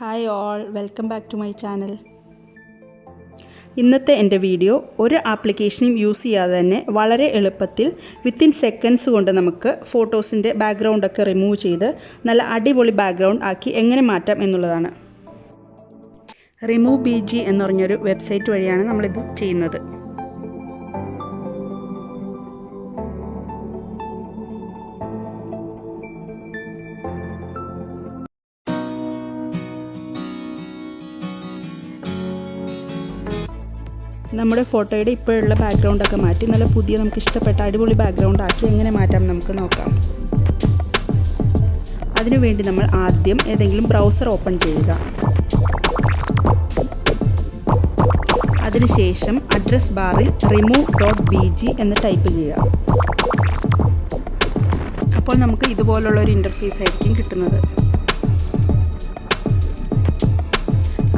Hi all, welcome back to my channel. ഇന്നത്തെ എൻ്റെ video ഒരു ആപ്ലിക്കേഷനും യൂസ് ചെയ്യാതെ തന്നെ വളരെ എളുപ്പത്തിൽ വിത്തിൻ സെക്കൻഡ്സ് കൊണ്ട് നമുക്ക് ഫോട്ടോസിൻ്റെ ബാക്ക്ഗ്രൗണ്ടൊക്കെ റിമൂവ് ചെയ്ത് നല്ല അടിപൊളി ബാക്ക്ഗ്രൗണ്ട് ആക്കി എങ്ങനെ മാറ്റാം എന്നുള്ളതാണ്. Remove.bg എന്ന് പറഞ്ഞൊരു വെബ്സൈറ്റ് വഴിയാണ് നമ്മളിത് ചെയ്യുന്നത്. നമ്മുടെ ഫോട്ടോയുടെ ഇപ്പോഴുള്ള ബാക്ക്ഗ്രൗണ്ടൊക്കെ മാറ്റി നല്ല പുതിയ നമുക്ക് ഇഷ്ടപ്പെട്ട അടിപൊളി ബാക്ക്ഗ്രൗണ്ട് ആക്കി എങ്ങനെ മാറ്റാം നമുക്ക് നോക്കാം. അതിനുവേണ്ടി നമ്മൾ ആദ്യം ഏതെങ്കിലും ബ്രൗസർ ഓപ്പൺ ചെയ്യുക. അതിനുശേഷം അഡ്രസ് ബാറിൽ Remove.bg എന്ന് ടൈപ്പ് ചെയ്യുക. അപ്പോൾ നമുക്ക് ഇതുപോലുള്ള ഒരു ഇൻ്റർഫേസ് ആയിരിക്കും കിട്ടുന്നത്.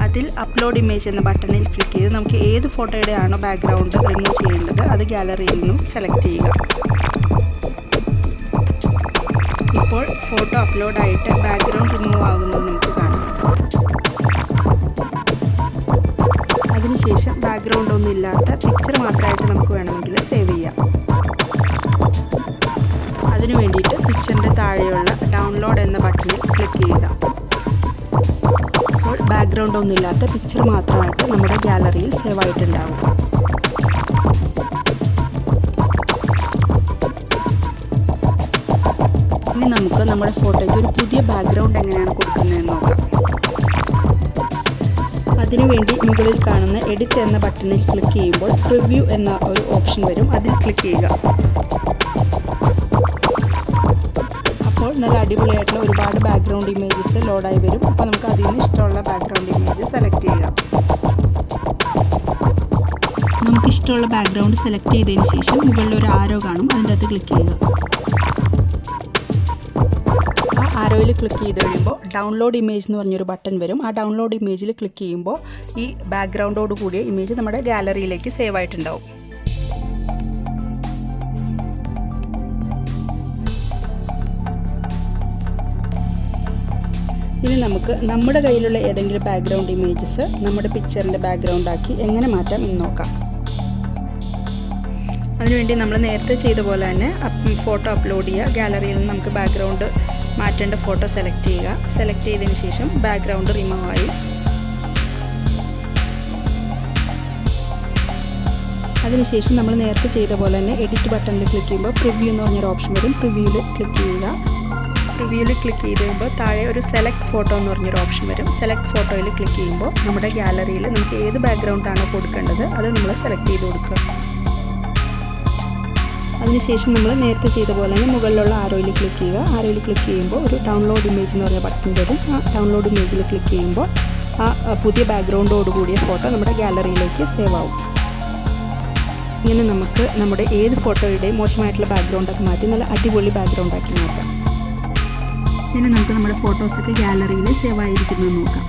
അതിൽ അപ്ലോഡ് ഇമേജ് എന്ന ബട്ടണിൽ ക്ലിക്ക് ചെയ്ത് നമുക്ക് ഏത് ഫോട്ടോയുടെ ആണോ ബാക്ക്ഗ്രൗണ്ട് റിമൂവ് ചെയ്യേണ്ടത് അത് ഗാലറിയിൽ നിന്നും സെലക്ട് ചെയ്യുക. ഇപ്പോൾ ഫോട്ടോ അപ്ലോഡായിട്ട് ബാക്ക്ഗ്രൗണ്ട് റിമൂവ് ആകുന്നത് നമുക്ക് കാണാം. അതിനുശേഷം ബാക്ക്ഗ്രൗണ്ട് ഒന്നും ഇല്ലാത്ത പിക്ചർ മാത്രമായിട്ട് നമുക്ക് വേണമെങ്കിൽ സേവ് ചെയ്യാം. അതിനു വേണ്ടിയിട്ട് പിക്ചറിൻ്റെ താഴെയുള്ള ഡൗൺലോഡ് എന്ന ബട്ടണിൽ ക്ലിക്ക് ചെയ്യുക. അപ്പോൾ ബാക്ക്ഗ്രൗണ്ട് ഒന്നുമില്ലാത്ത പിക്ചർ മാത്രമായിട്ട് നമ്മുടെ ഗാലറിയിൽ സേവ് ആയിട്ടുണ്ടാവും. ഇനി നമുക്ക് നമ്മുടെ ഫോട്ടോയ്ക്ക് ഒരു പുതിയ ബാക്ക്ഗ്രൗണ്ട് എങ്ങനെയാണ് കൊടുക്കുന്നതെന്ന് നോക്കാം. അതിനുവേണ്ടി മുകളിൽ കാണുന്ന എഡിറ്റ് എന്ന ബട്ടണിൽ ക്ലിക്ക് ചെയ്യുമ്പോൾ പ്രിവ്യൂ എന്ന ഒരു ഓപ്ഷൻ വരും. അതിൽ ക്ലിക്ക് ചെയ്യുക. അപ്പോൾ നല്ല അടിപൊളിയായിട്ടുള്ള ഒരുപാട് ബാക്ക്ഗ്രൗണ്ട് ഇമേജസ് ലോഡായി വരും. അപ്പോൾ നമുക്ക് അതിൽ നിന്ന് ഇഷ്ടമുള്ള ബാക്ക്ഗ്രൗണ്ട് ഇമേജ് സെലക്ട് ചെയ്യുക. നമുക്കിഷ്ടമുള്ള ബാക്ക്ഗ്രൗണ്ട് സെലക്ട് ചെയ്തതിന് ശേഷം മുകളിൽ ഒരു ആരോ കാണും, അതിൻ്റെ അകത്ത് ക്ലിക്ക് ചെയ്യുക. ആ ആരോയിൽ ക്ലിക്ക് ചെയ്ത് കഴിയുമ്പോൾ ഡൗൺലോഡ് ഇമേജ് എന്ന് പറഞ്ഞൊരു ബട്ടൺ വരും. ആ ഡൗൺലോഡ് ഇമേജിൽ ക്ലിക്ക് ചെയ്യുമ്പോൾ ഈ ബാക്ക്ഗ്രൗണ്ടോട് കൂടിയ ഇമേജ് നമ്മുടെ ഗാലറിയിലേക്ക് സേവ് ആയിട്ടുണ്ടാവും. ഇനി നമുക്ക് നമ്മുടെ കയ്യിലുള്ള ഏതെങ്കിലും ബാക്ക്ഗ്രൗണ്ട് ഇമേജസ് നമ്മുടെ പിക്ചറിൻ്റെ ബാക്ക്ഗ്രൗണ്ട് ആക്കി എങ്ങനെ മാറ്റാം എന്ന് നോക്കാം. അതിനുവേണ്ടി നമ്മൾ നേരത്തെ ചെയ്ത പോലെ തന്നെ ഫോട്ടോ അപ്ലോഡ് ചെയ്യുക. ഗാലറിയിൽ നിന്ന് നമുക്ക് ബാക്ക്ഗ്രൗണ്ട് മാറ്റേണ്ട ഫോട്ടോ സെലക്ട് ചെയ്യുക. സെലക്ട് ചെയ്തതിന് ശേഷം ബാക്ക്ഗ്രൗണ്ട് റിമൂവ് ആയി. അതിനുശേഷം നമ്മൾ നേരത്തെ ചെയ്ത പോലെ തന്നെ എഡിറ്റ് ബട്ടണിൽ ക്ലിക്ക് ചെയ്യുമ്പോൾ പ്രിവ്യൂ എന്ന് പറഞ്ഞൊരു ഓപ്ഷൻ വരും. പ്രിവ്യൂവിൽ ക്ലിക്ക് ചെയ്യുക. റിവ്യൂവിൽ ക്ലിക്ക് ചെയ്ത് കഴിയുമ്പോൾ താഴെ ഒരു സെലക്ട് ഫോട്ടോ എന്ന് പറഞ്ഞൊരു ഓപ്ഷൻ വരും. സെലക്ട് ഫോട്ടോയിൽ ക്ലിക്ക് ചെയ്യുമ്പോൾ നമ്മുടെ ഗാലറിയിൽ നമുക്ക് ഏത് ബാക്ക്ഗ്രൗണ്ടാണോ കൊടുക്കേണ്ടത് അത് നമ്മൾ സെലക്ട് ചെയ്ത് കൊടുക്കുക. അതിനുശേഷം നമ്മൾ നേരത്തെ ചെയ്ത പോലെ തന്നെ മുകളിലുള്ള ആരോയിൽ ക്ലിക്ക് ചെയ്യുക. ആരോയിൽ ക്ലിക്ക് ചെയ്യുമ്പോൾ ഒരു ഡൗൺലോഡ് ഇമേജ് എന്ന് പറഞ്ഞ ബട്ടൺ വരും. ആ ഡൗൺലോഡ് ഇമേജിൽ ക്ലിക്ക് ചെയ്യുമ്പോൾ ആ പുതിയ ബാക്ക്ഗ്രൗണ്ടോട് കൂടിയ ഫോട്ടോ നമ്മുടെ ഗാലറിയിലേക്ക് സേവ് ആവും. ഇങ്ങനെ നമുക്ക് നമ്മുടെ ഏത് ഫോട്ടോയുടെയും മോശമായിട്ടുള്ള ബാക്ക്ഗ്രൗണ്ടൊക്കെ മാറ്റി നല്ല അടിപൊളി ബാക്ക്ഗ്രൗണ്ടാക്കി മാറ്റാം. ഇനി നമുക്ക് നമ്മുടെ ഫോട്ടോസൊക്കെ ഗാലറിയിൽ സേവ് ആയിരിക്കുന്നത് നോക്കാം.